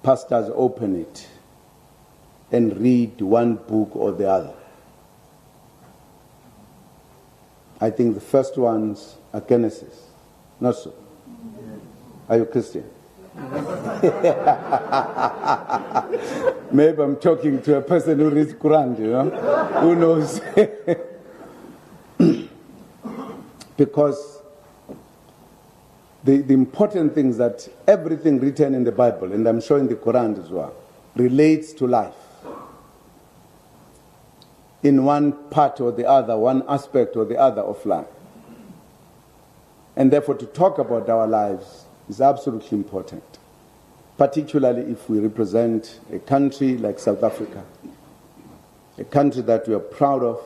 pastors open it and read one book or the other. I think the first ones are Genesis. Not so. Are you Christian? Maybe I'm talking to a person who reads Quran, you know? Who knows? Because the important thing is that everything written in the Bible, and I'm showing the Quran as well, relates to life. In one part or the other, one aspect or the other of life. And therefore to talk about our lives is absolutely important, particularly if we represent a country like South Africa, a country that we are proud of,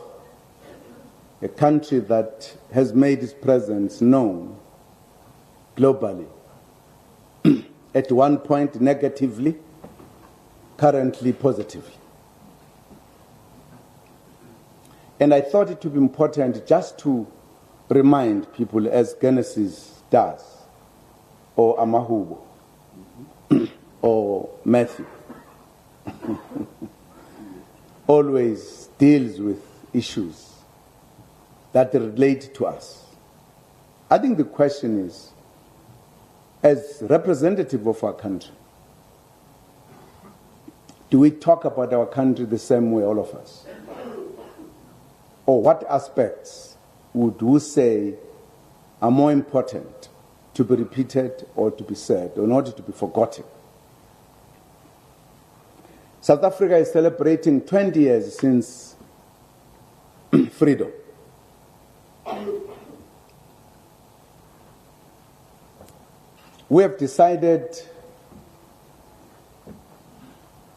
a country that has made its presence known globally, at one point negatively, currently positively. And I thought it would be important just to remind people, as Genesis does, or Amahubo, or Matthew, always deals with issues that relate to us. I think the question is, as representative of our country, do we talk about our country the same way, all of us? Or what aspects would we say are more important to be repeated or to be said, or not to be forgotten? South Africa is celebrating 20 years since freedom. We have decided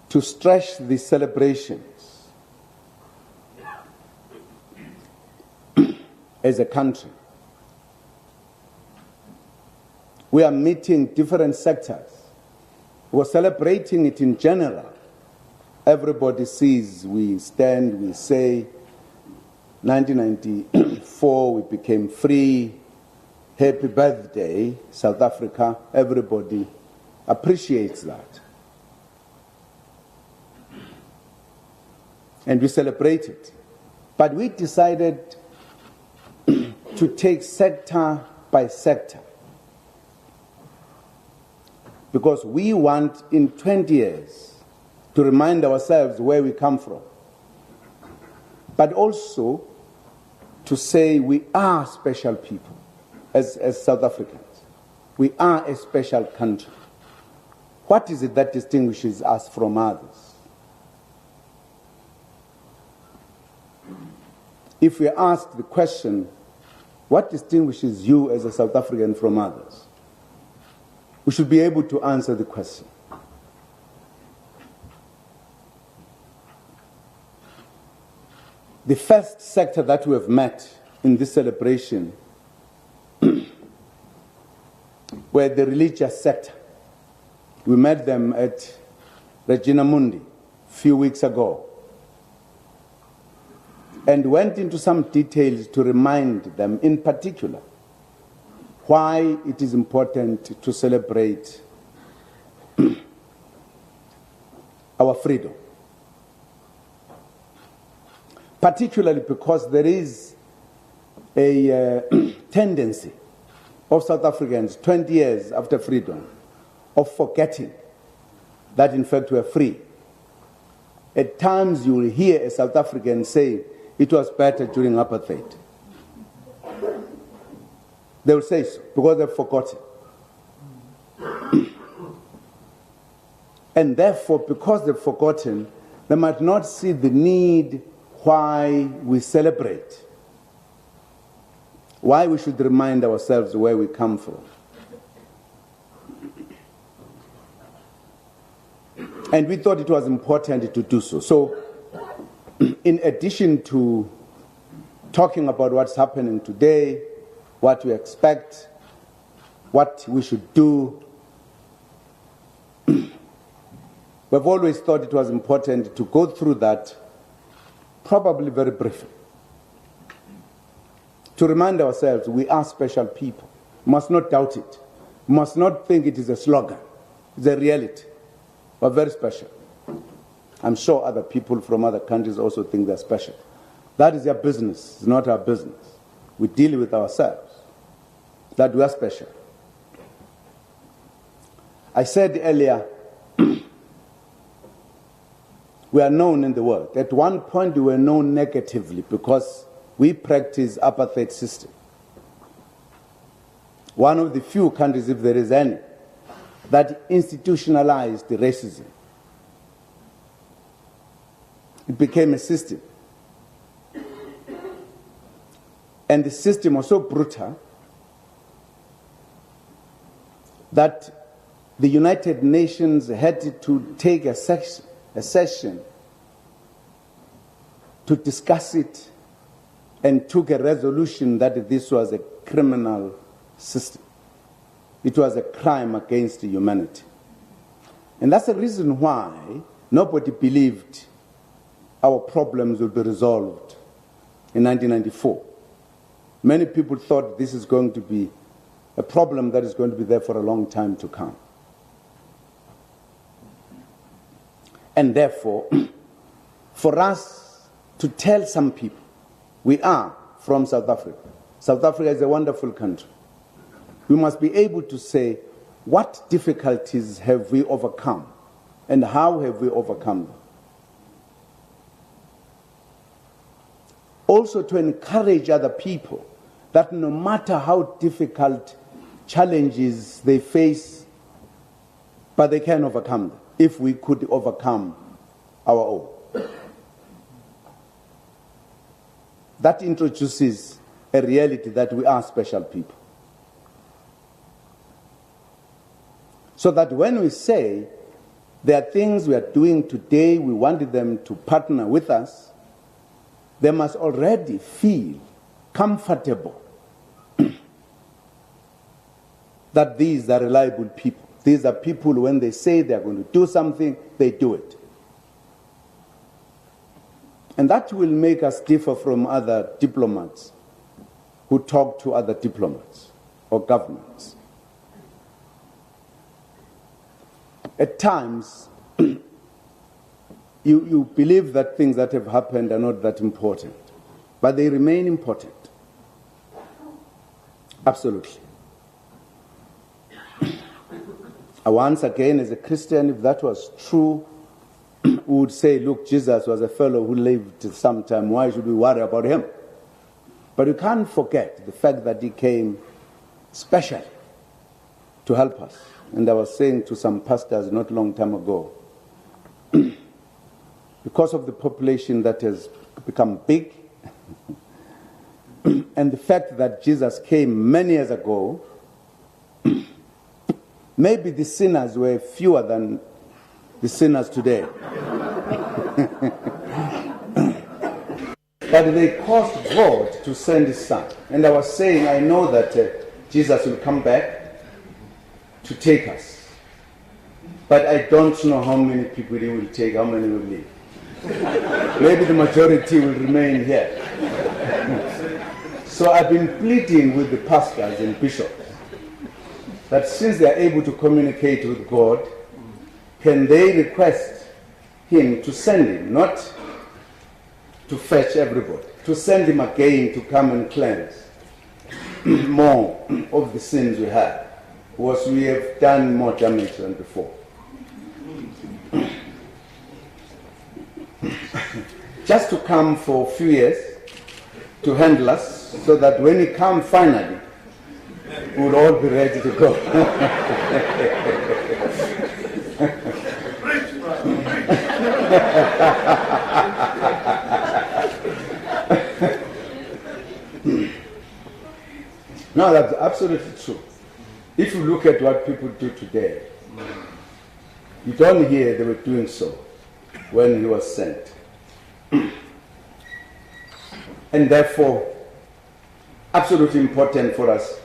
to stretch the celebrations as a country. We are meeting different sectors. We're celebrating it in general. Everybody sees, we stand, we say, 1994 we became free, happy birthday, South Africa. Everybody appreciates that. And we celebrate it. But we decided to take sector by sector, because we want in 20 years to remind ourselves where we come from, but also to say we are special people as South Africans. We are a special country. What is it that distinguishes us from others? If we ask the question, what distinguishes you as a South African from others? We should be able to answer the question. The first sector that we have met in this celebration were the religious sector. We met them at Regina Mundi a few weeks ago, and went into some details to remind them, in particular, why it is important to celebrate our freedom. Particularly because there is a tendency of South Africans 20 years after freedom of forgetting that in fact we are free. At times you will hear a South African say, it was better during apartheid. They will say so, because they've forgotten. And therefore, because they've forgotten, they might not see the need why we celebrate, why we should remind ourselves where we come from. And we thought it was important to do so. So, in addition to talking about what's happening today, what we expect, what we should do, we've always thought it was important to go through that, probably very briefly, to remind ourselves we are special people. We must not doubt it. We must not think it is a slogan. It's a reality. We're very special. I'm sure other people from other countries also think they're special. That is their business. It's not our business. We deal with ourselves. That we are special. I said earlier, we are known in the world. At one point, we were known negatively because we practice apartheid system. One of the few countries, if there is any, that institutionalized racism. It became a system. And the system was so brutal that the United Nations had to take a session to discuss it and took a resolution that this was a criminal system. It was a crime against humanity. And that's the reason why nobody believed our problems would be resolved in 1994. Many people thought this is going to be a problem that is going to be there for a long time to come. And therefore, for us to tell some people, we are from South Africa. South Africa is a wonderful country. We must be able to say, what difficulties have we overcome and how have we overcome them? Also to encourage other people that no matter how difficult challenges they face, but they can overcome them if we could overcome our own. That introduces a reality that we are special people. So that when we say there are things we are doing today, we wanted them to partner with us, they must already feel comfortable that these are reliable people. These are people, when they say they are going to do something, they do it. And that will make us differ from other diplomats who talk to other diplomats or governments. At times, you believe that things that have happened are not that important, but they remain important. Absolutely. Once again, as a Christian, if that was true, we would say, look, Jesus was a fellow who lived sometime. Why should we worry about him? But you can't forget the fact that he came specially to help us. And I was saying to some pastors not a long time ago, because of the population that has become big, and the fact that Jesus came many years ago, maybe the sinners were fewer than the sinners today. But they caused God to send his son. And I was saying, I know that Jesus will come back to take us. But I don't know how many people he will take, how many will leave. Maybe the majority will remain here. So I've been pleading with the pastors and bishops that since they are able to communicate with God, can they request him to send him, not to fetch everybody, to send him again to come and cleanse more of the sins we have, because we have done more damage than before. Just to come for a few years to handle us, so that when he comes finally, we'll all be ready to go. No, that's absolutely true. If you look at what people do today, you don't hear they were doing so when he was sent. And therefore, absolutely important for us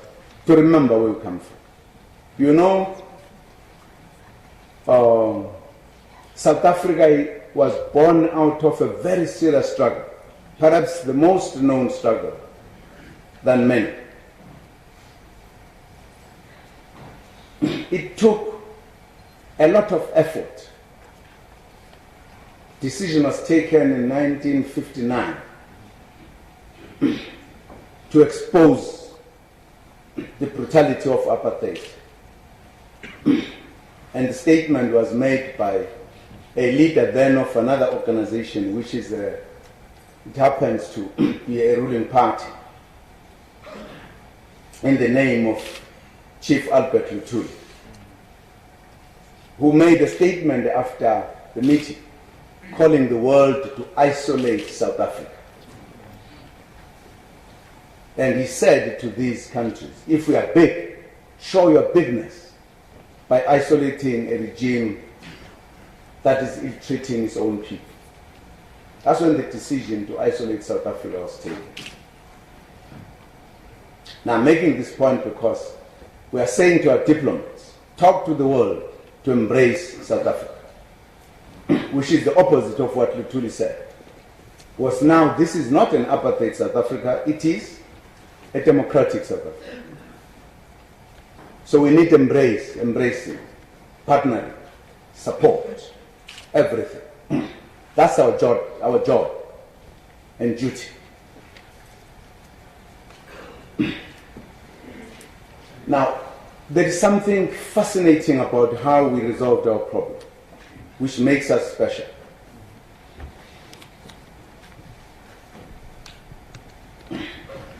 to remember where we come from. You know, South Africa was born out of a very serious struggle, perhaps the most known struggle than many. It took a lot of effort decision was taken in 1959 to expose the brutality of apartheid. And the statement was made by a leader then of another organization, which is, it happens to be a ruling party, in the name of Chief Albert Luthuli, who made a statement after the meeting calling the world to isolate South Africa. And he said to these countries, if we are big, show your bigness by isolating a regime that is ill-treating its own people. That's when the decision to isolate South Africa was taken. Now, I'm making this point because we are saying to our diplomats, talk to the world to embrace South Africa, which is the opposite of what Luthuli said. Was now, this is not an apartheid South Africa, it is a democratic South Africa. So we need embracing, partnering, support, everything. That's our job and duty. Now, there is something fascinating about how we resolved our problem, which makes us special.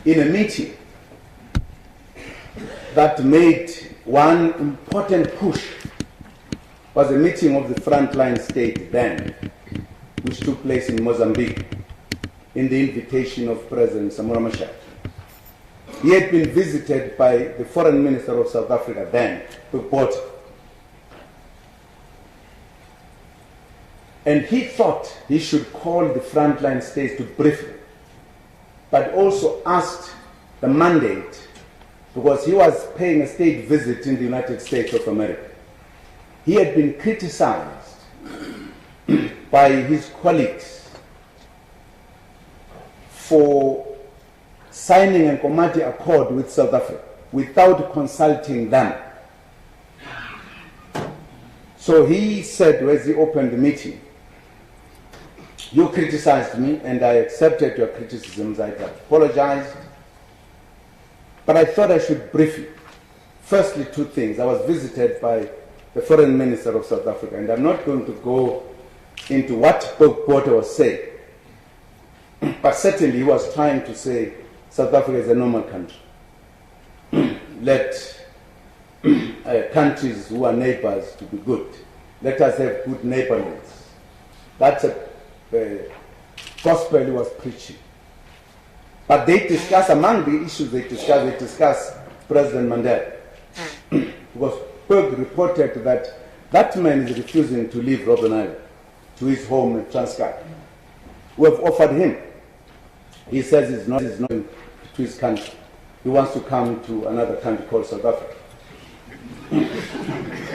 In a meeting that made one important push was a meeting of the frontline state then, which took place in Mozambique, in the invitation of President Samora Machel. He had been visited by the foreign minister of South Africa then, Botha. And he thought he should call the frontline states to brief them, but also asked the mandate, because he was paying a state visit in the United States of America. He had been criticized by his colleagues for signing a Komati Accord with South Africa without consulting them. So he said, as he opened the meeting, you criticized me and I accepted your criticisms. I apologized. But I thought I should brief you. Firstly, two things. I was visited by the foreign minister of South Africa, and I'm not going to go into what Botha was saying. But certainly he was trying to say South Africa is a normal country. Let countries who are neighbors to be good. Let us have good neighborliness. That's a gospel he was preaching. But they discuss, among the issues they discuss President Mandela. Because Berg reported that that man is refusing to leave Robben Island to his home in Transkei. We have offered him. He says he's not to his country. He wants to come to another country called South Africa.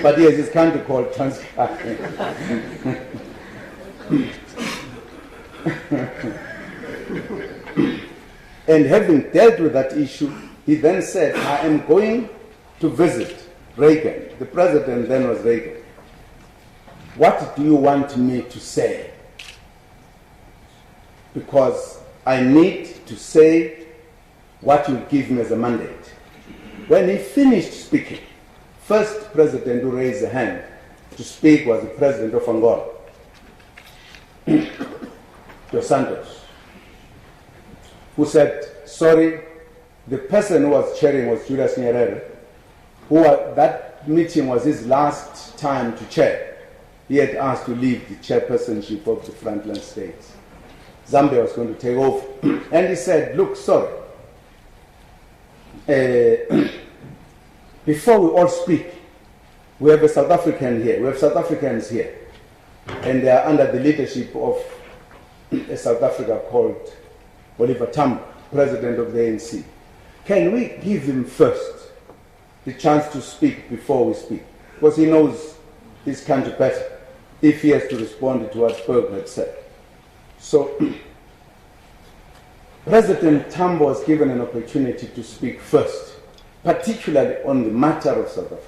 But he has his country called Transkei. And having dealt with that issue, he then said, I am going to visit Reagan. The president then was Reagan. What do you want me to say? Because I need to say what you give me as a mandate. When he finished speaking, first president who raised a hand to speak was the president of Angola, Dos Santos, who said, sorry, the person who was chairing was Julius Nyerere, that meeting was his last time to chair. He had asked to leave the chairpersonship of the frontline states. Zambia was going to take over. And he said, look, sorry, before we all speak, we have a South African here, we have South Africans here, and they are under the leadership of a South Africa called Oliver Tambo, president of the ANC. Can we give him first the chance to speak before we speak? Because he knows his country better, if he has to respond to what Berg had said. So, President Tambo was given an opportunity to speak first, particularly on the matter of South Africa,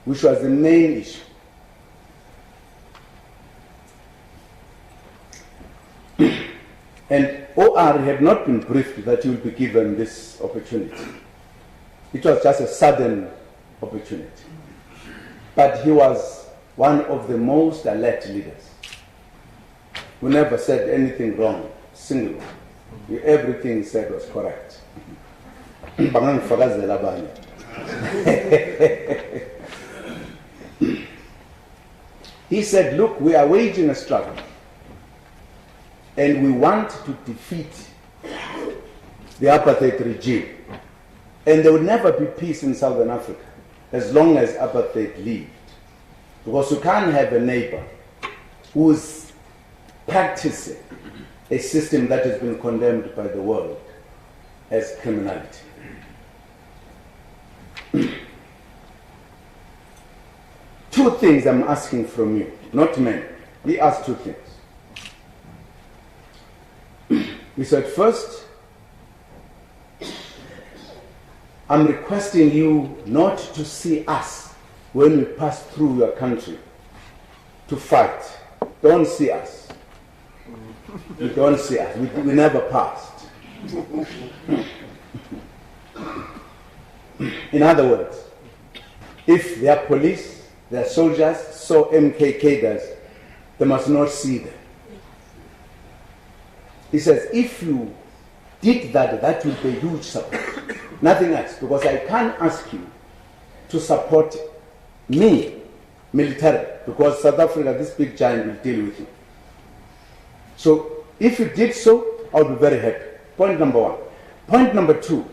which was the main issue. And OR had not been briefed that he would be given this opportunity. It was just a sudden opportunity. But he was one of the most alert leaders who never said anything wrong, single. Everything he said was correct. He said, look, we are waging a struggle and we want to defeat the apartheid regime. And there will never be peace in Southern Africa as long as apartheid lived. Because you can't have a neighbor who's practicing a system that has been condemned by the world as criminality. Two things I'm asking from you, not many. He asked two things. He said, first, I'm requesting you not to see us when we pass through your country to fight. Don't see us. You don't see us. We never passed. In other words, if they are police, they are soldiers, so MKK does, they must not see them. He says, if you did that, that would be a huge support. Nothing else, because I can't ask you to support me militarily, because South Africa, this big giant, will deal with you. So if you did so, I would be very happy. Point number one. Point number two,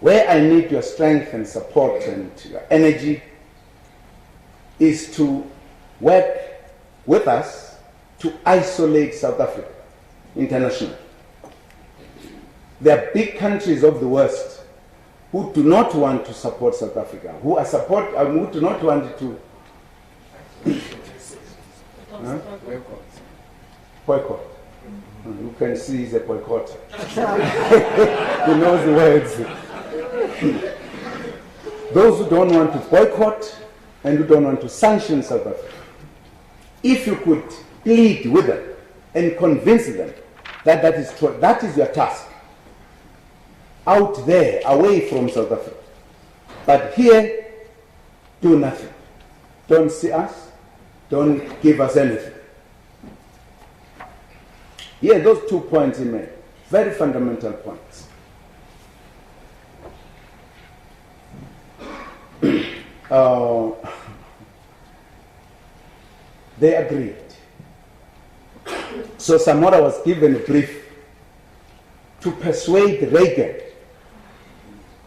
where I need your strength and support and your energy is to work with us to isolate South Africa internationally. There are big countries of the West who do not want to support South Africa, who do not want to boycott. You can see he's a boycotter. He knows the words. Those who don't want to boycott and who don't want to sanction South Africa, if you could plead with them and convince them that that is true, that is your task. Out there, away from South Africa. But here, do nothing. Don't see us. Don't give us anything. Yeah, those 2 points he made, very fundamental points. They agreed. So Samora was given a brief to persuade Reagan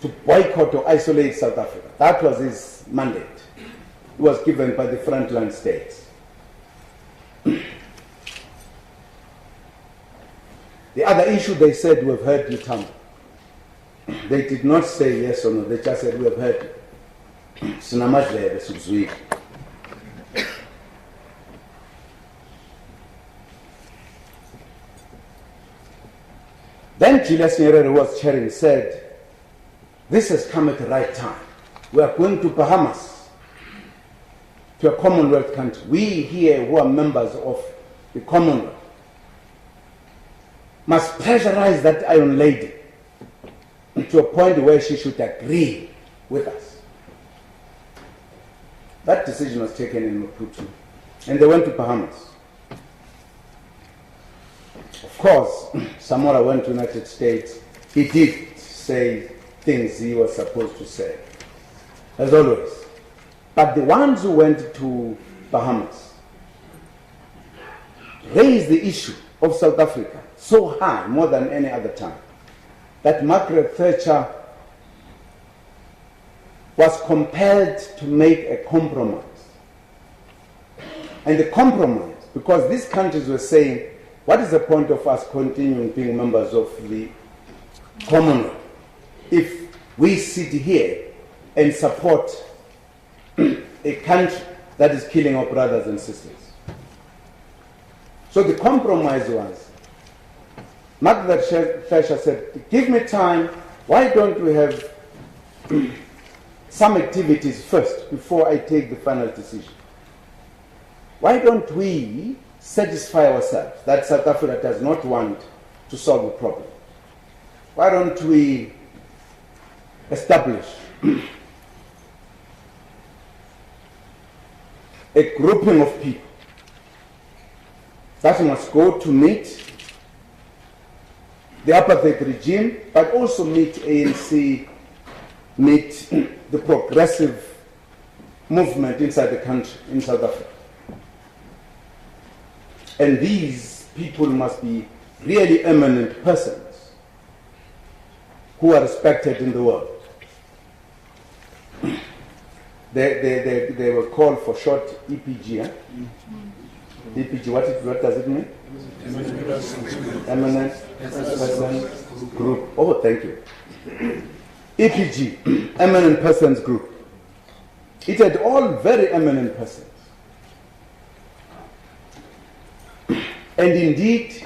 to boycott or isolate South Africa. That was his mandate. It was given by the frontline states. The other issue, they said, we've heard you, Tambo. They did not say yes or no, they just said, we have heard you. Then Julius Nyerere, who was chairing, said, this has come at the right time. We are going to Bahamas, to a Commonwealth country. We here who are members of the Commonwealth must pressurize that Iron Lady to a point where she should agree with us. That decision was taken in Maputo, and they went to Bahamas. Of course, Samora went to the United States. He did say things he was supposed to say, as always. But the ones who went to Bahamas raised the issue of South Africa so high, more than any other time, that Margaret Thatcher was compelled to make a compromise. And the compromise, because these countries were saying, what is the point of us continuing being members of the Commonwealth if we sit here and support a country that is killing our brothers and sisters? So the compromise was, Margaret Thatcher said, give me time, why don't we have some activities first before I take the final decision? Why don't we satisfy ourselves that South Africa does not want to solve the problem, why don't we establish a grouping of people that must go to meet the apartheid regime, but also meet ANC, meet the progressive movement inside the country, in South Africa. And these people must be really eminent persons who are respected in the world. They were called for short EPG. Eh? EPG, what does it mean? Eminent Persons Group. Oh, thank you. EPG, Eminent Persons Group. It had all very eminent persons. And indeed,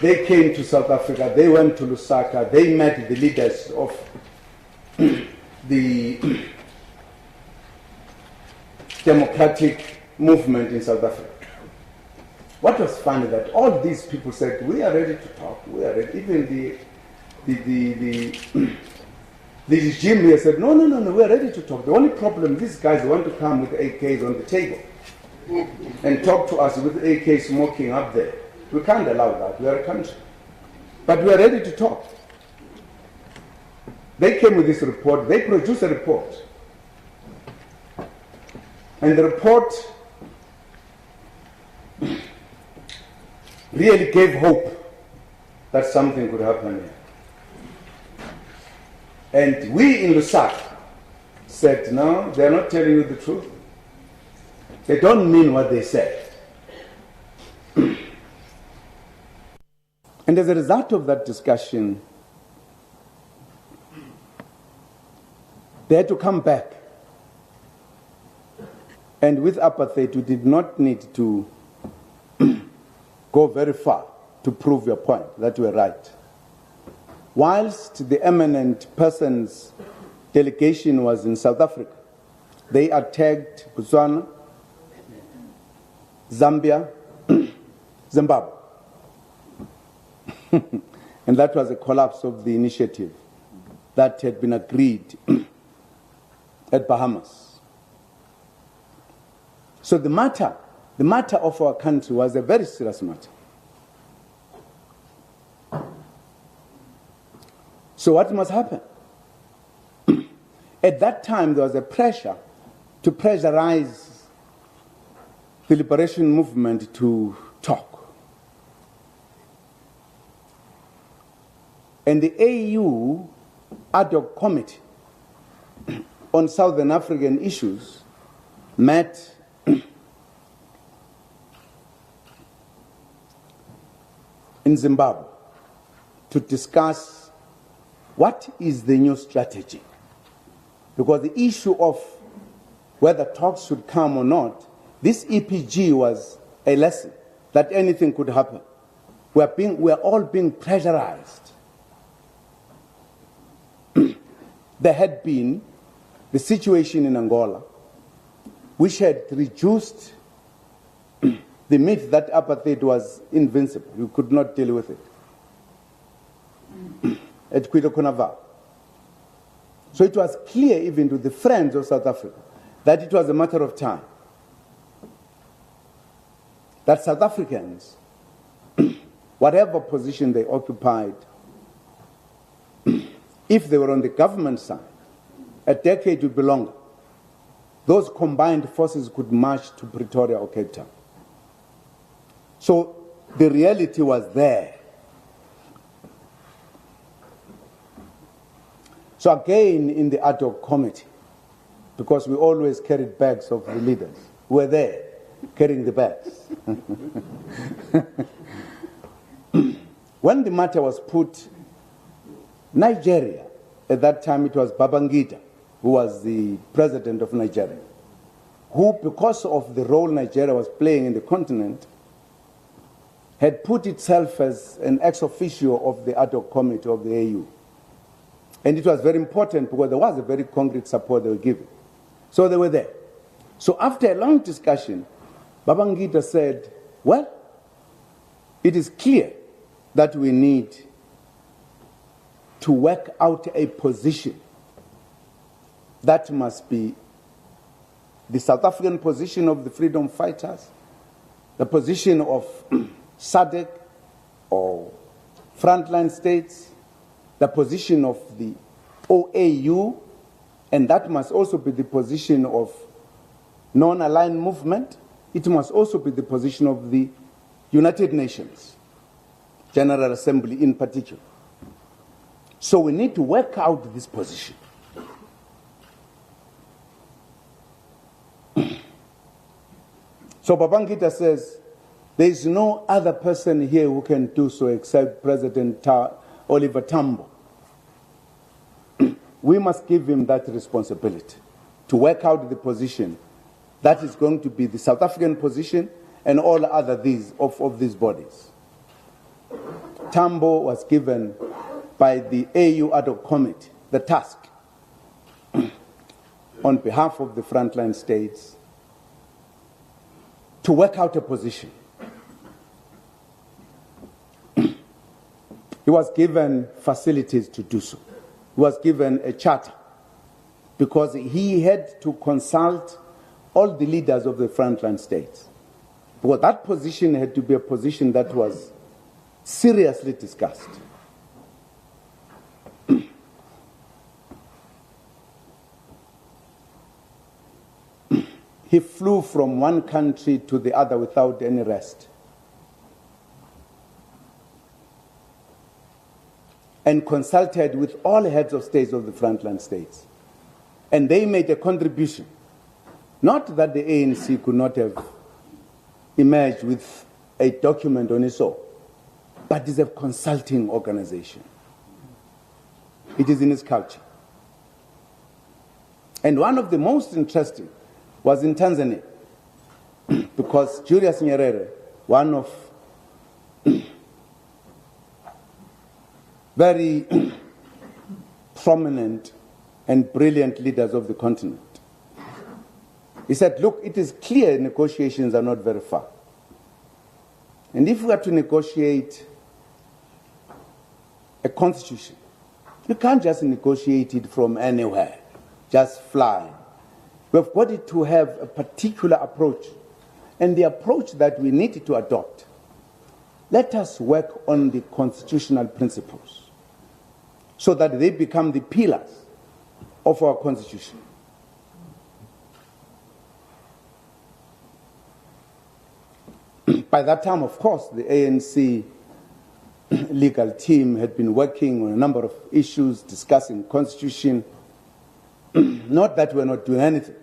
they came to South Africa, they went to Lusaka, they met the leaders of the democratic movement in South Africa. What was funny that all these people said, we are ready to talk, we are ready. Even the regime here said, no, we are ready to talk. The only problem, these guys want to come with AKs on the table and talk to us with AK smoking up there. We can't allow that, we are a country. But we are ready to talk. They came with this report, they produced a report. And the report really gave hope that something could happen here. And we in Lusaka said, no, they're not telling you the truth. They don't mean what they say. And as a result of that discussion, they had to come back. And with apartheid, you did not need to go very far to prove your point that you were right. Whilst the eminent persons delegation was in South Africa, they attacked Botswana, Zambia, Zimbabwe. And that was a collapse of the initiative that had been agreed at Bahamas. So the matter of our country was a very serious matter. So what must happen? At that time, there was a pressure to pressurize the liberation movement to talk. And the AU ad hoc committee on Southern African issues met in Zimbabwe to discuss what is the new strategy. Because the issue of whether talks should come or not, this EPG was a lesson that anything could happen. We are all being pressurized. There had been the situation in Angola, which had reduced the myth that apartheid was invincible. You could not deal with it. At Kwito-Konaval. So it was clear even to the friends of South Africa that it was a matter of time. That South Africans, whatever position they occupied, if they were on the government side, a decade would be longer. Those combined forces could march to Pretoria or Cape Town. So the reality was there. So again, in the ad hoc committee, because we always carried bags of the leaders, we were there carrying the bags. When the matter was put, Nigeria, at that time it was Babangida, who was the president of Nigeria, who, because of the role Nigeria was playing in the continent, had put itself as an ex officio of the ad hoc committee of the AU. And it was very important because there was a very concrete support they were giving. So they were there. So after a long discussion, Babangida said, well, it is clear that we need to work out a position that must be the South African position of the freedom fighters, the position of SADC or frontline states, the position of the OAU, and that must also be the position of non-aligned movement. It must also be the position of the United Nations, General Assembly in particular. So we need to work out this position. So Babangida says, there is no other person here who can do so except President Oliver Tambo. We must give him that responsibility to work out the position that is going to be the South African position and all other of these bodies. Tambo was given by the AU ad hoc committee the task on behalf of the frontline states to work out a position. He was given facilities to do so. He was given a charter because he had to consult all the leaders of the frontline states. Because that position had to be a position that was seriously discussed. He flew from one country to the other without any rest. And consulted with all heads of states of the frontline states. And they made a contribution. Not that the ANC could not have emerged with a document on its own, but it's a consulting organization. It is in its culture. And one of the most interesting was in Tanzania, because Julius Nyerere, one of very prominent and brilliant leaders of the continent, he said, look, it is clear negotiations are not very far. And if we are to negotiate a constitution, you can't just negotiate it from anywhere, just fly. We've got it to have a particular approach. And the approach that we need to adopt, let us work on the constitutional principles so that they become the pillars of our constitution. By that time, of course, the ANC legal team had been working on a number of issues, discussing constitution. Not that we're not doing anything,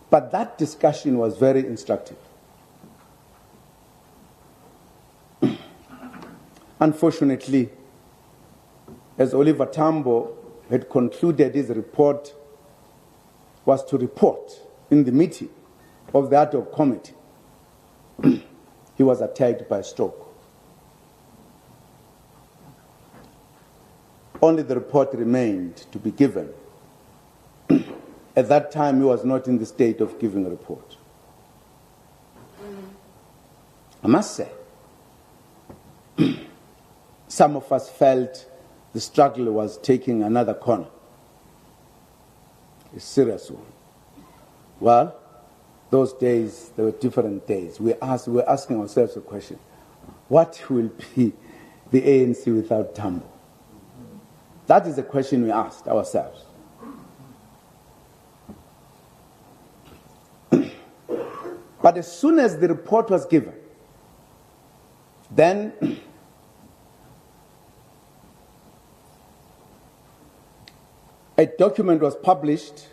but that discussion was very instructive. Unfortunately, as Oliver Tambo had concluded his report was to report in the meeting of the ad hoc committee, he was attacked by a stroke. Only the report remained to be given. At that time, he was not in the state of giving a report. I must say, some of us felt the struggle was taking another corner, a serious one. Well, those days, they were different days. We were asking ourselves a question: what will be the ANC without Tambo? That is the question we asked ourselves. But as soon as the report was given, then a document was published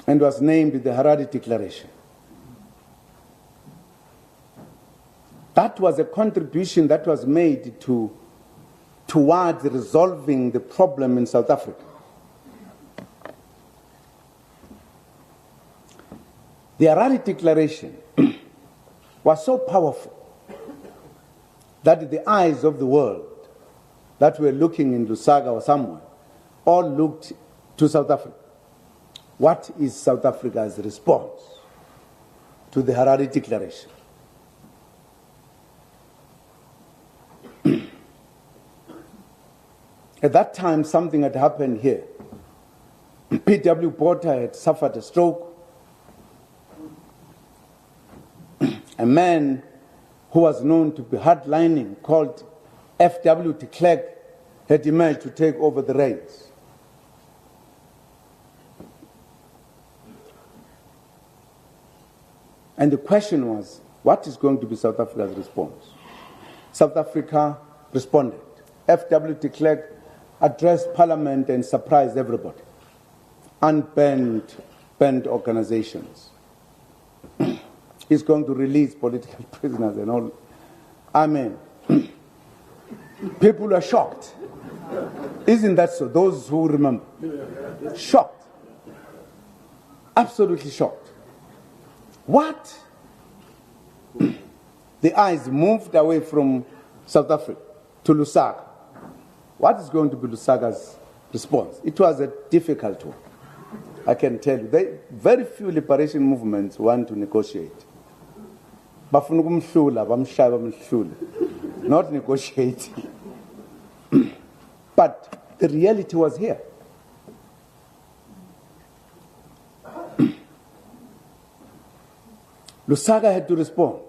and was named the Harare Declaration. That was a contribution that was made towards resolving the problem in South Africa. The Harare Declaration was so powerful that the eyes of the world that were looking in Lusaka or somewhere all looked to South Africa. what is South Africa's response to the Harare Declaration? At that time, something had happened here. P.W. Botha had suffered a stroke. A man who was known to be hardlining, called F.W. Klerk, had emerged to take over the reins. And the question was, what is going to be South Africa's response? South Africa responded. F.W. Klerk addressed Parliament and surprised everybody. Unbanned organizations. He's going to release political prisoners and all. I mean, people are shocked. Isn't that so? Those who remember. Shocked. Absolutely shocked. What? The eyes moved away from South Africa to Lusaka. What is going to be Lusaka's response? It was a difficult one, I can tell you. Very few liberation movements want to negotiate. Not negotiate. But the reality was here. Lusaka had to respond.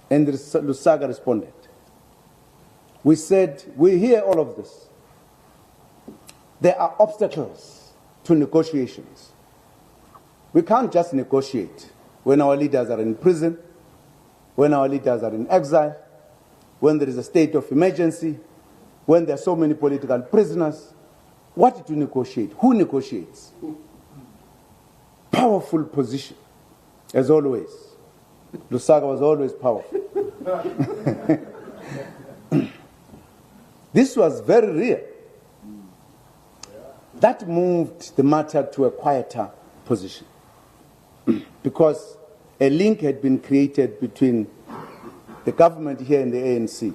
And Lusaka responded. We said, we hear all of this. There are obstacles to negotiations. We can't just negotiate when our leaders are in prison, when our leaders are in exile, when there is a state of emergency, when there are so many political prisoners. What to negotiate? Who negotiates? Powerful position, as always. Lusaka was always powerful. This was very real. That moved the matter to a quieter position because a link had been created between the government here and the ANC.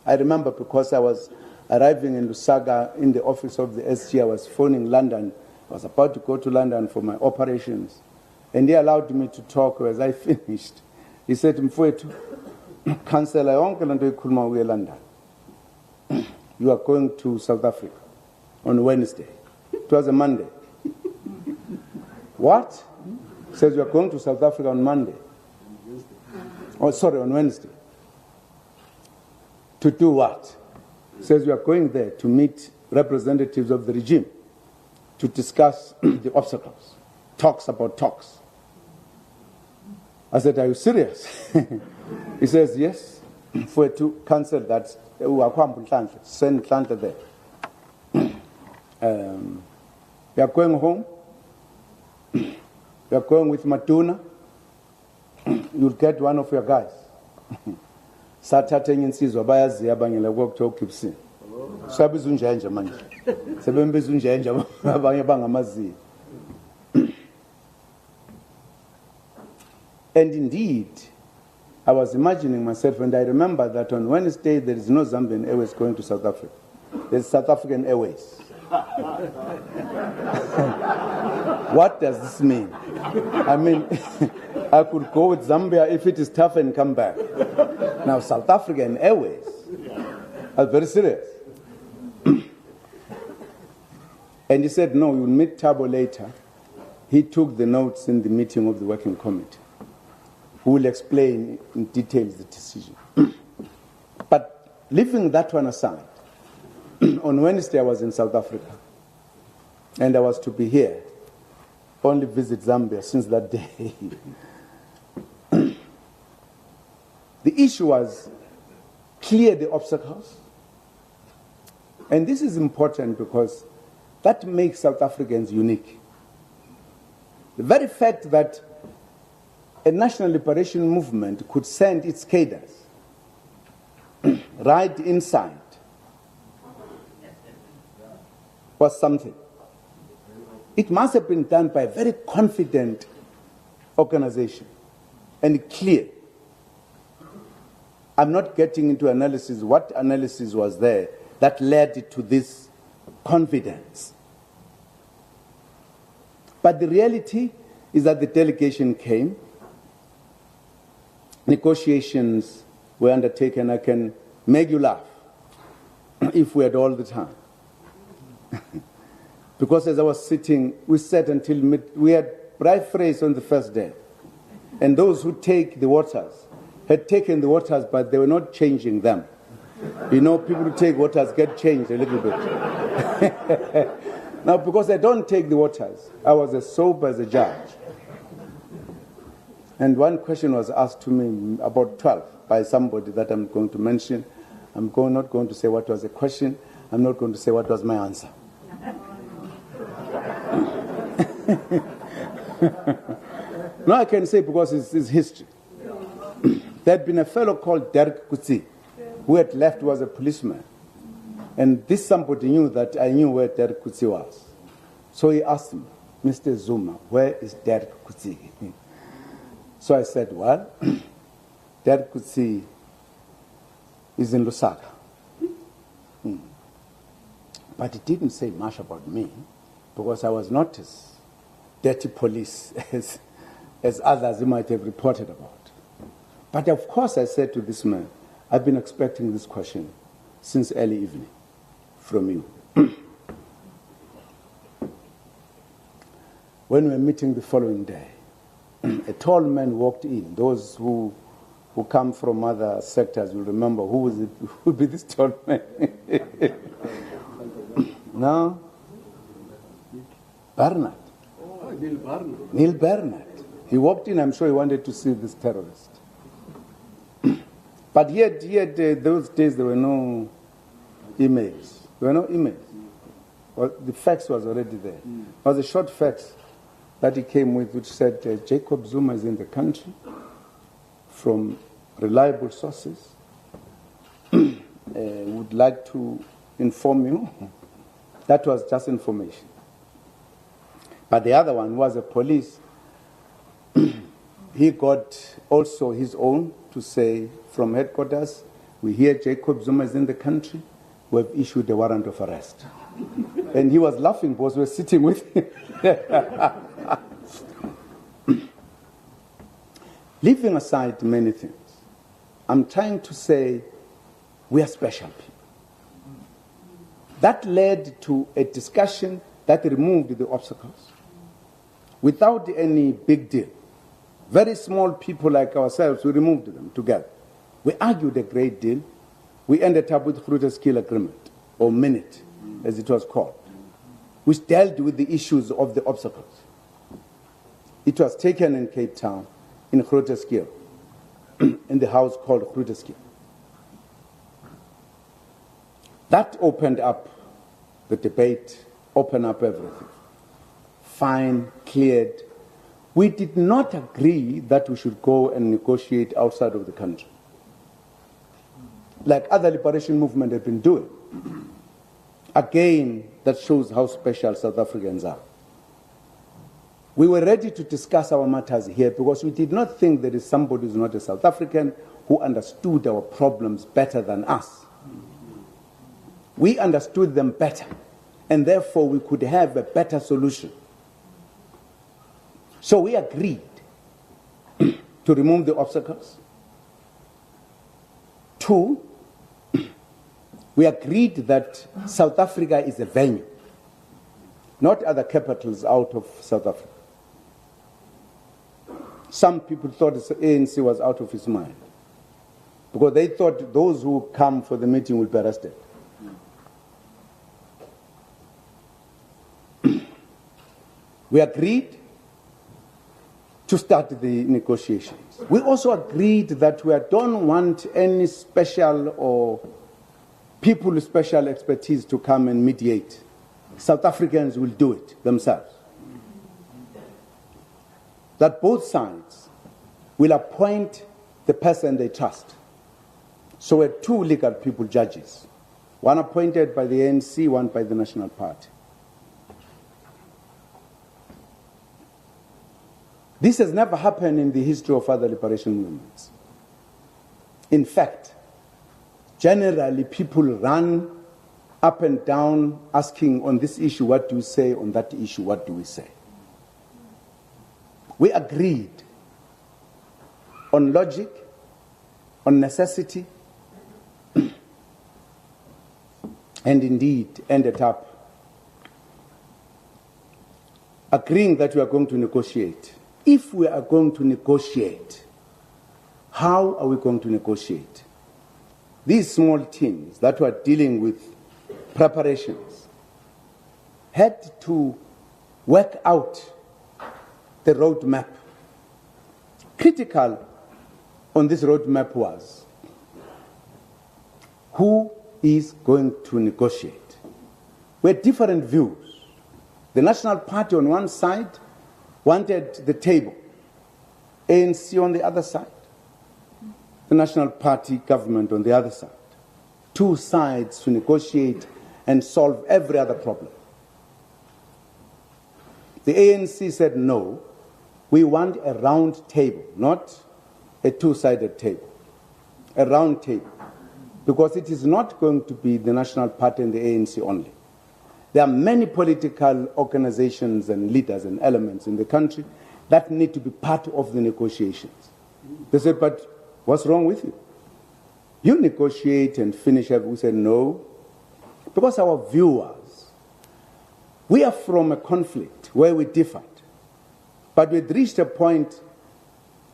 I remember because I was arriving in Lusaka in the office of the SG, I was phoning London. I was about to go to London for my operations. And he allowed me to talk as I finished. He said, Mfowethu, Councillor yonke lento ikhuluma uye London. You are going to South Africa on Wednesday. It was a Monday. What? He says you are going to South Africa on Monday. Oh, sorry, on Wednesday. To do what? He says you are going there to meet representatives of the regime to discuss the obstacles. Talks about talks. I said, are you serious? He says, yes. For to cancel that, send Tlanta there. We are going home. We are going with Matuna. You'll get one of your guys. Sathathenye insizwa bayaziya abanye la kokuthiwa uKipsini. Sabiza unjenje manje. Sebembiza unjenje abanye bangamaziyo. And indeed, I was imagining myself, and I remember that on Wednesday there is no Zambian Airways going to South Africa. There's South African Airways. What does this mean? I mean, I could go with Zambia if it is tough and come back. Now, South African Airways. I was very serious. And he said, no, you'll meet Thabo later. He took the notes in the meeting of the working committee, who will explain in detail the decision. But leaving that one aside, on Wednesday I was in South Africa, and I was to be here, only visit Zambia since that day. The issue was clear the obstacles, and this is important because that makes South Africans unique. The very fact that a national liberation movement could send its cadres right inside was something. It must have been done by a very confident organization and clear. I'm not getting into analysis. What analysis was there that led to this confidence? But the reality is that the delegation came, negotiations were undertaken. I can make you laugh if we had all the time. Because as I was sitting, we sat until we had bright phrase on the first day. And those who take the waters had taken the waters, but they were not changing them. You know, people who take waters get changed a little bit. Now, because I don't take the waters, I was as sober as a judge. And one question was asked to me, about 12, by somebody that I'm going to mention. I'm not going to say what was the question. I'm not going to say what was my answer. No, I can say because it's history. There had been a fellow called Derek Kutsi, who had left, was a policeman. And this somebody knew that I knew where Derek Kutsi was. So he asked me, Mr. Zuma, where is Derek Kutsi? So I said, well, Derek Kutsi is in Lusaka. But he didn't say much about me, because I was not as dirty police as others he might have reported about. But of course I said to this man, I've been expecting this question since early evening from you. When we were meeting the following day, a tall man walked in. Those who come from other sectors will remember who was it, who would be this tall man. No? Bernard. Oh, Neil Bernard. Neil Bernard. He walked in, I'm sure he wanted to see this terrorist. But yet those days there were no emails. There were no emails. Well, the fax was already there. It was a short fax that he came with, which said, Jacob Zuma is in the country from reliable sources. Would like to inform you. That was just information. But the other one was a police. He got also his own to say, from headquarters, we hear Jacob Zuma is in the country. We have issued a warrant of arrest. And he was laughing because we were sitting with him. Leaving aside many things, I'm trying to say we are special people. That led to a discussion that removed the obstacles without any big deal. Very small people like ourselves, we removed them together. We argued a great deal. We ended up with Groote-Schuur Agreement, or Minute, as it was called, which dealt with the issues of the obstacles. It was taken in Cape Town, in Groote-Schuur, in the house called Groote-Schuur. That opened up the debate, opened up everything. Fine, cleared. We did not agree that we should go and negotiate outside of the country, like other liberation movements have been doing. Again, that shows how special South Africans are. We were ready to discuss our matters here because we did not think there is somebody who is not a South African who understood our problems better than us. We understood them better, and therefore we could have a better solution. So we agreed to remove the obstacles. 2, we agreed that South Africa is a venue, not other capitals out of South Africa. Some people thought the ANC was out of its mind because they thought those who come for the meeting will be arrested. We agreed to start the negotiations. We also agreed that we don't want any special or people with special expertise to come and mediate. South Africans will do it themselves. That both sides will appoint the person they trust. So we had 2 legal people judges, one appointed by the ANC, one by the National Party. This has never happened in the history of other liberation movements. In fact, generally people run up and down asking on this issue, what do you say? On that issue, what do we say? We agreed on logic, on necessity, and indeed ended up agreeing that we are going to negotiate. If we are going to negotiate, how are we going to negotiate? These small teams that were dealing with preparations had to work out the roadmap. Critical on this roadmap was who is going to negotiate. We had different views. The National Party on one side wanted the table, ANC on the other side, the National Party government on the other side. Two sides to negotiate and solve every other problem. The ANC said no, we want a round table, not a two-sided table, a round table, because it is not going to be the National Party and the ANC only. There are many political organizations and leaders and elements in the country that need to be part of the negotiations. They said, but what's wrong with you? You negotiate and finish up. We said no, because our viewers, we are from a conflict where we differed, but we had reached a point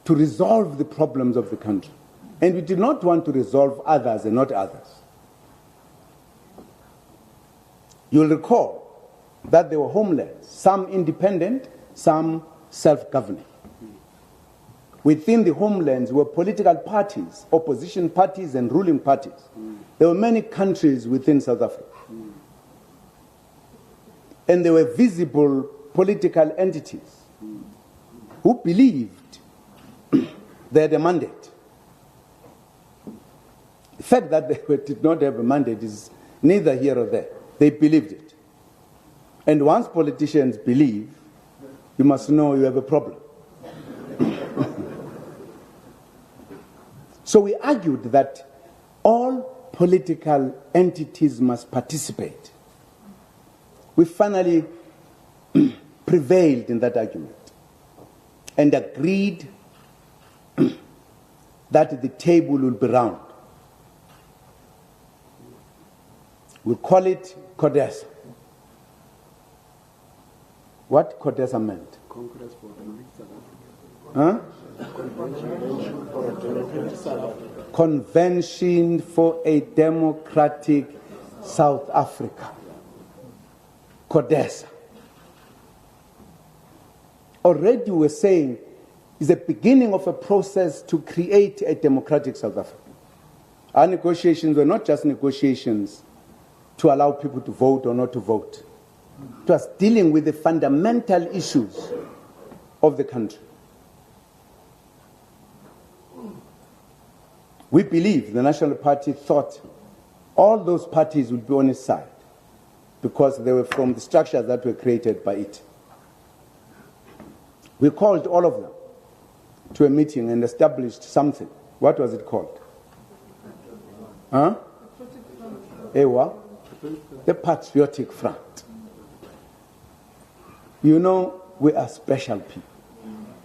to resolve the problems of the country. And we did not want to resolve others and not others. You'll recall that there were homelands, some independent, some self-governing. Within the homelands were political parties, opposition parties and ruling parties. There were many countries within South Africa. And there were visible political entities who believed they had a mandate. The fact that they did not have a mandate is neither here or there. They believed it. And once politicians believe, you must know you have a problem. So we argued that all political entities must participate. We finally prevailed in that argument and agreed that the table will be round. We call it CODESA. What CODESA meant? Congress for the South Africa. Convention for a Democratic South Africa. CODESA. Already we're saying is the beginning of a process to create a democratic South Africa. Our negotiations were not just negotiations to allow people to vote or not to vote. It was dealing with the fundamental issues of the country. We believe the National Party thought all those parties would be on its side because they were from the structures that were created by it. We called all of them to a meeting and established something. What was it called? Ewa? The Patriotic Front. You know, we are special people.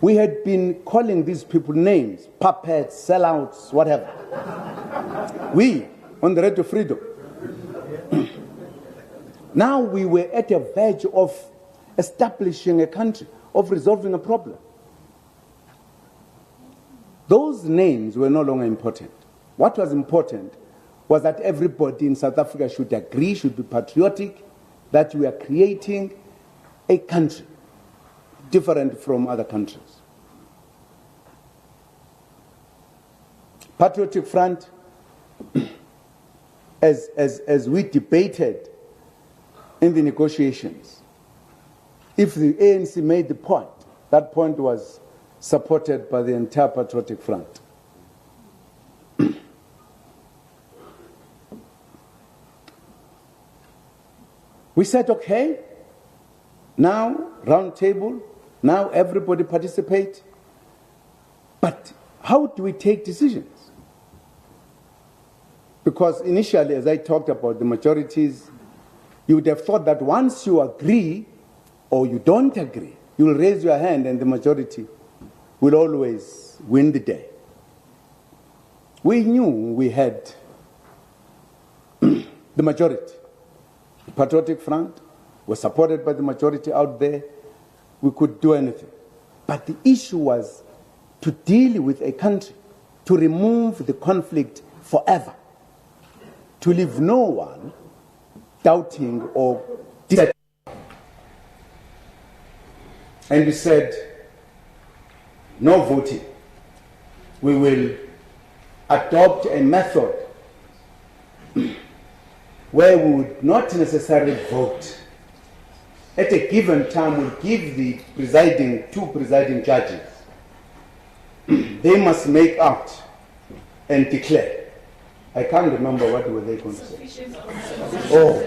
We had been calling these people names, puppets, sellouts, whatever. We, on the road to freedom. Now we were at a verge of establishing a country, of resolving a problem. Those names were no longer important. What was important was that everybody in South Africa should agree, should be patriotic, that we are creating a country different from other countries. Patriotic Front, as we debated in the negotiations, if the ANC made the point, that point was supported by the entire Patriotic Front. We said, okay, now round table, now everybody participate, but how do we take decisions? Because initially, as I talked about the majorities, you would have thought that once you agree or you don't agree, You will raise your hand and the majority will always win the day. We knew we had the majority. The Patriotic Front was supported by the majority out there. We could do anything. But the issue was to deal with a country, to remove the conflict forever, to leave no one doubting or dissatisfied. And we said, no voting. We will adopt a method where we would not necessarily vote. At a given time, we'll give the two presiding judges. They must make out and declare. I can't remember what were they going to say. Oh.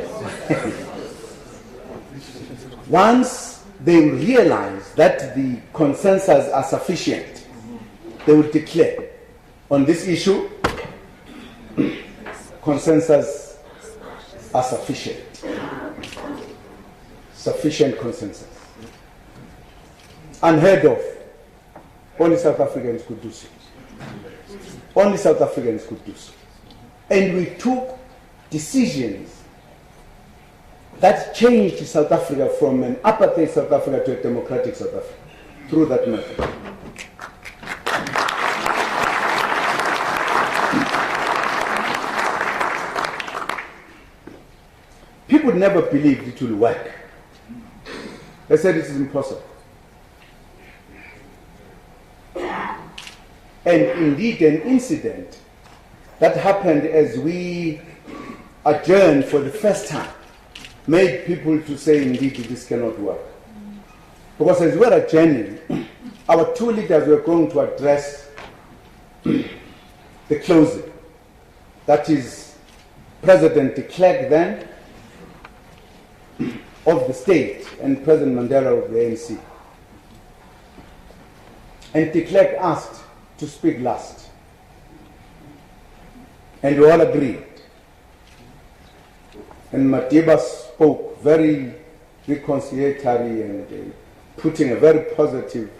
Once they realize that the consensus are sufficient, they will declare on this issue, consensus are sufficient. Sufficient consensus. Unheard of. Only South Africans could do so. Only South Africans could do so. And we took decisions that changed South Africa from an apartheid South Africa to a democratic South Africa through that method. People never believed it will work. They said it is impossible. And indeed, an incident that happened as we adjourned for the first time made people to say, indeed, this cannot work. Because as we were adjourning, our two leaders were going to address the closing. That is President Klerk then of the state and President Mandela of the ANC. And de Klerk asked to speak last. And we all agreed. And Madiba spoke very reconciliatory and putting a very positive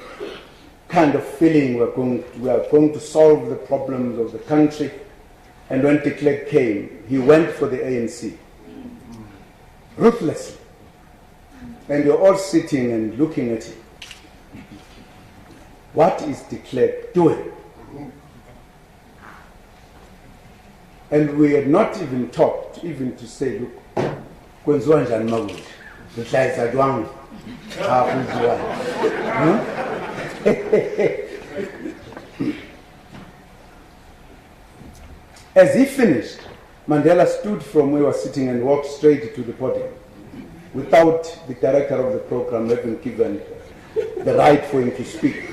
kind of feeling we are going to solve the problems of the country. And when de Klerk came, he went for the ANC. Ruthlessly. And you're all sitting and looking at him. What is de Klerk doing? And we had not even talked, even to say, look, kwenziwa njani makude? Ngihlayisa kwangu. As he finished, Mandela stood from where he was sitting and walked straight to the podium without the director of the program having given the right for him to speak.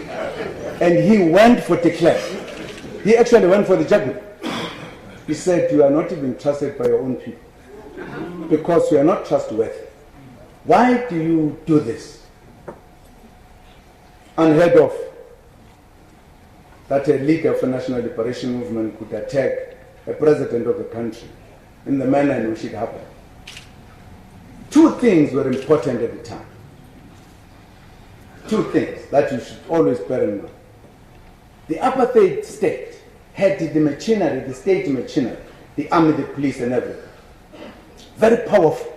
And he went for de Klerk. He actually went for the jugular. He said, you are not even trusted by your own people because you are not trustworthy. Why do you do this? Unheard of that a leader of a national liberation movement could attack a president of the country in the manner in which it happened. Two things were important at the time. Two things that you should always bear in mind. The apartheid state had the machinery, the state machinery, the army, the police, and everything. Very powerful.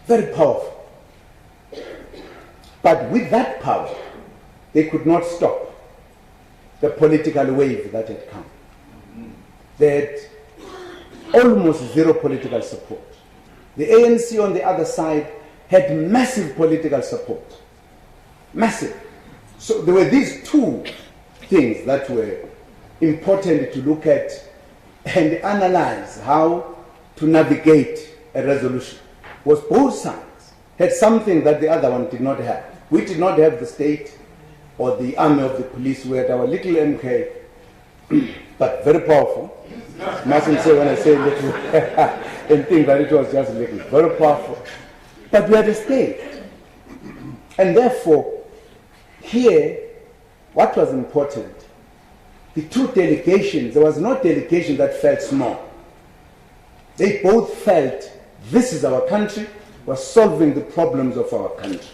Very powerful. But with that power, they could not stop the political wave that had come. They had almost zero political support. The ANC on the other side had massive political support. Massive. So there were these two things that were important to look at and analyze how to navigate a resolution. Was both sides had something that the other one did not have. We did not have the state or the army of the police. We had our little MK, but very powerful. Mustn't say when I say little and think that it was just little. Very powerful. But we had a state. And therefore, here, what was important, the two delegations, there was no delegation that felt small. They both felt this is our country, we're solving the problems of our country.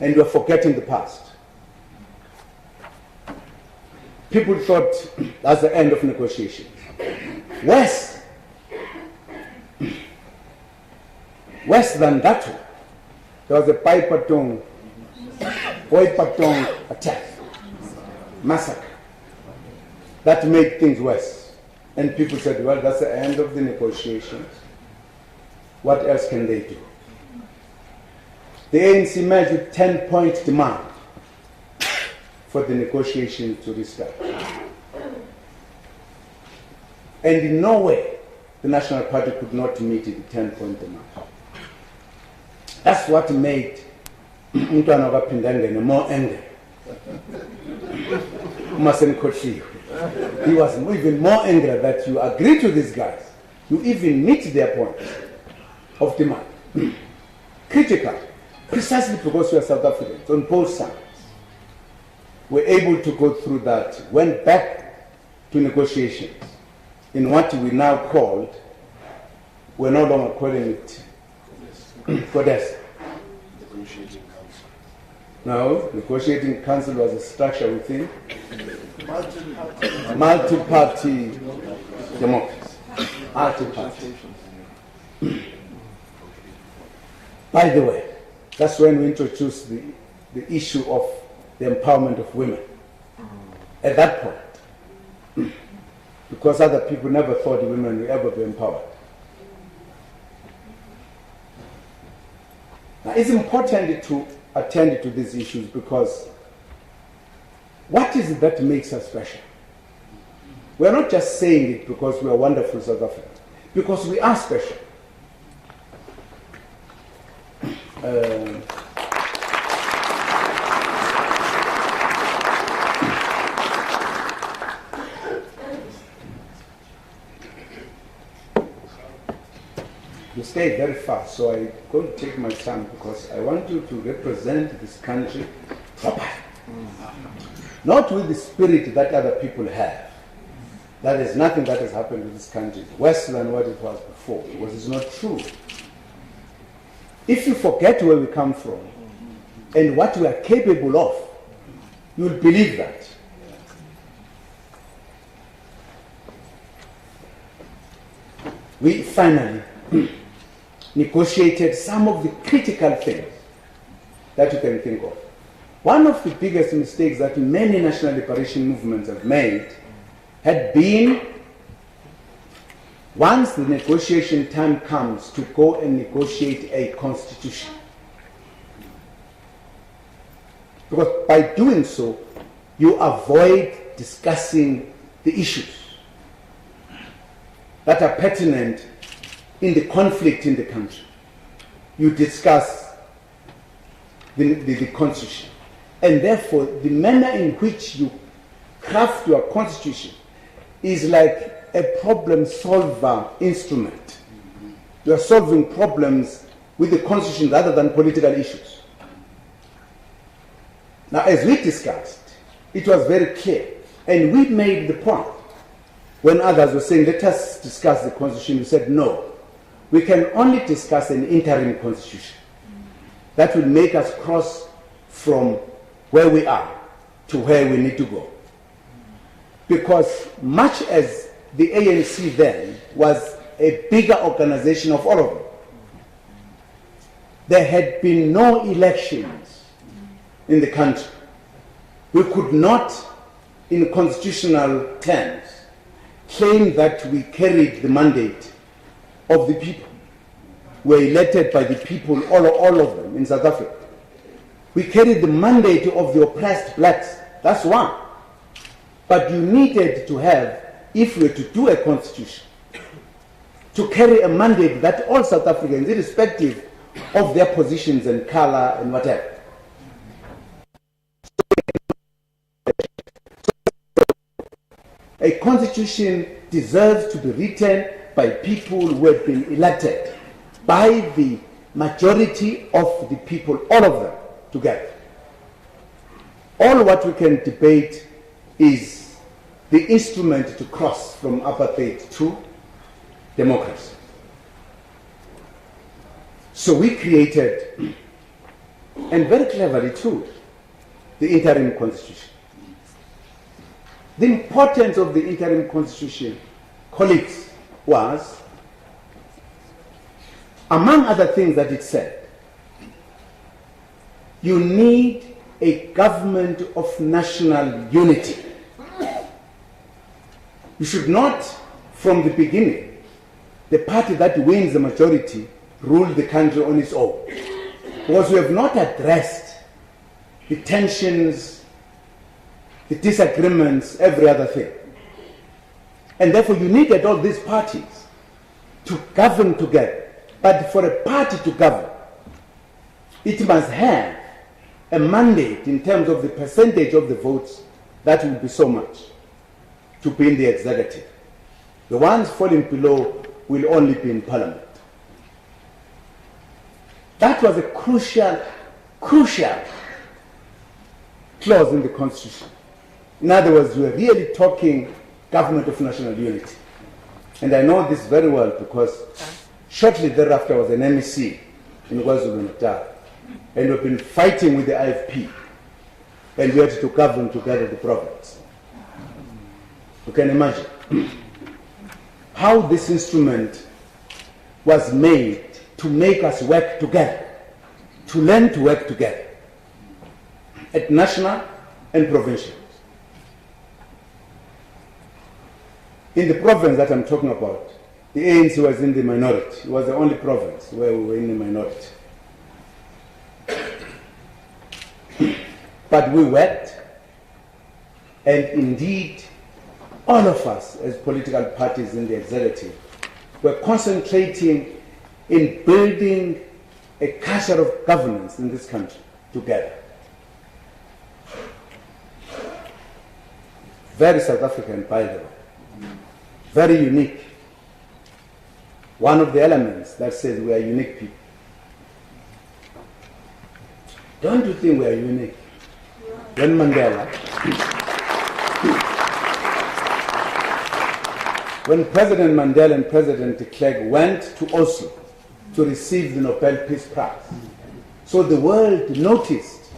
and we're forgetting the past. People thought that's the end of negotiations. Worse than that one, there was a Pai Patong attack, massacre, that made things worse. And people said, well, that's the end of the negotiations. What else can they do? The ANC met with 10-point demand for the negotiations to restart. And in no way the National Party could not meet the 10-point demand. That's what made Mtwana Wapindangene more angry. He was even more angry that you agree to these guys. You even meet their points of demand. Critical, precisely because we are South Africans on both sides. We're able to go through that, went back to negotiations in what we now called, we're no longer calling it CODES. Negotiating Council. No, negotiating council was a structure within multi-party democracy. Multi-party. By the way, that's when we introduced the issue of the empowerment of women. At that point, because other people never thought women would ever be empowered. Now, it's important to attend to these issues because what is it that makes us special? We're not just saying it because we are wonderful South Africans, because we are special. You stay very fast, so I'm going to take my time because I want you to represent this country properly. Not with the spirit that other people have. That is nothing that has happened in this country worse than what it was before, because it's not true. If you forget where we come from and what we are capable of, you will believe that. We finally negotiated some of the critical things that you can think of. One of the biggest mistakes that many national liberation movements have made had been, once the negotiation time comes, to go and negotiate a constitution. Because by doing so, you avoid discussing the issues that are pertinent in the conflict in the country. You discuss the constitution. And therefore, the manner in which you craft your constitution is like a problem solver instrument. You are solving problems with the constitution rather than political issues. Now, as we discussed, it was very clear, and we made the point when others were saying, let us discuss the constitution. We said, no, we can only discuss an interim constitution that will make us cross from where we are to where we need to go. Because much as the ANC then was a bigger organization of all of them, there had been no elections in the country. We could not, in constitutional terms, claim that we carried the mandate of the people. We were elected by the people, all of them, in South Africa. We carried the mandate of the oppressed blacks. That's one. But you needed to have, if we were to do a constitution, to carry a mandate that all South Africans, irrespective of their positions and color and whatever, a constitution deserves to be written by people who have been elected by the majority of the people, all of them together. All what we can debate is the instrument to cross from apartheid to democracy. So we created and very cleverly too, the interim constitution. The importance of the interim constitution, colleagues, was, among other things that it said, you need a government of national unity. You should not, from the beginning, the party that wins the majority rule the country on its own. Because we have not addressed the tensions, the disagreements, every other thing. And therefore you needed all these parties to govern together. But for a party to govern, it must have a mandate in terms of the percentage of the votes that will be so much to be in the executive. The ones falling below will only be in parliament. That was a crucial clause in the constitution. In other words, we are really talking government of national unity. And I know this very well because shortly thereafter I was an MEC in KwaZulu-Natal. And we've been fighting with the IFP. And we had to govern together the province. You can imagine how this instrument was made to make us work together, to learn to work together at national and provincial. In the province that I'm talking about, the ANC was in the minority. It was the only province where we were in the minority. But we worked, and indeed, all of us as political parties in the executive were concentrating in building a culture of governance in this country together. Very South African, by the way. Very unique. One of the elements that says we are unique people. Don't you think we are unique? When President Mandela and President Klerk went to Oslo to receive the Nobel Peace Prize, so the world noticed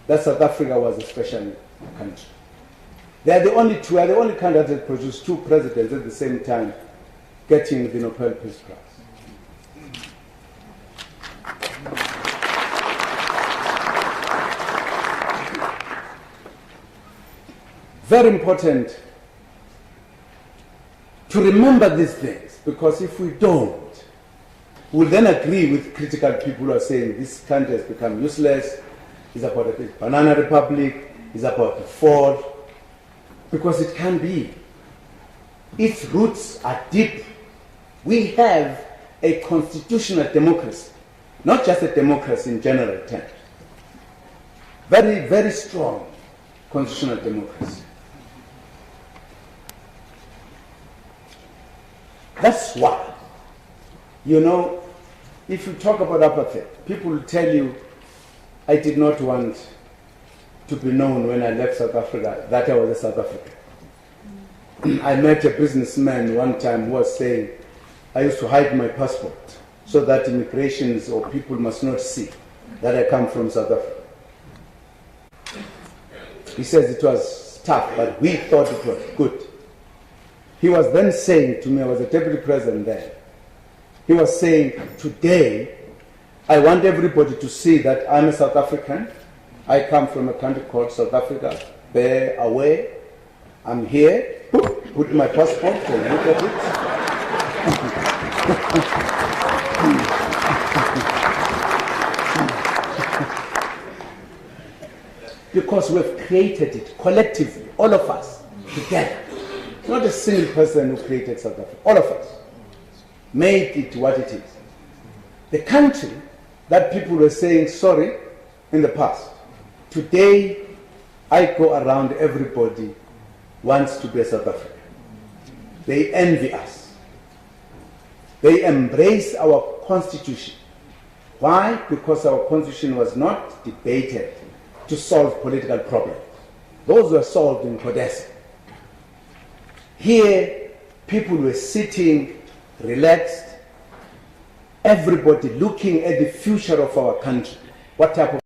that South Africa was a special country. They are the only country that has produced two presidents at the same time getting the Nobel Peace Prize. Very important to remember these things, because if we don't, we'll then agree with critical people who are saying this country has become useless, it's about a banana republic, it's about to fall, because it can be. Its roots are deep. We have a constitutional democracy, not just a democracy in general terms. Very, very strong constitutional democracy. That's why, you know, if you talk about apartheid, people will tell you, I did not want to be known when I left South Africa that I was a South African. I met a businessman one time who was saying, I used to hide my passport so that immigrations or people must not see that I come from South Africa. He says it was tough, but we thought it was good. He was then saying to me, I was a deputy president then, he was saying, today, I want everybody to see that I'm a South African. I come from a country called South Africa. Bear away. I'm here. Put my passport and look at it. Because we've created it collectively, all of us, together. Not a single person who created South Africa. All of us made it what it is. The country that people were saying sorry in the past. Today, I go around, everybody wants to be a South African. They envy us. They embrace our constitution. Why? Because our constitution was not debated to solve political problems. Those were solved in Kodesa. Here, people were sitting, relaxed, everybody looking at the future of our country. What type of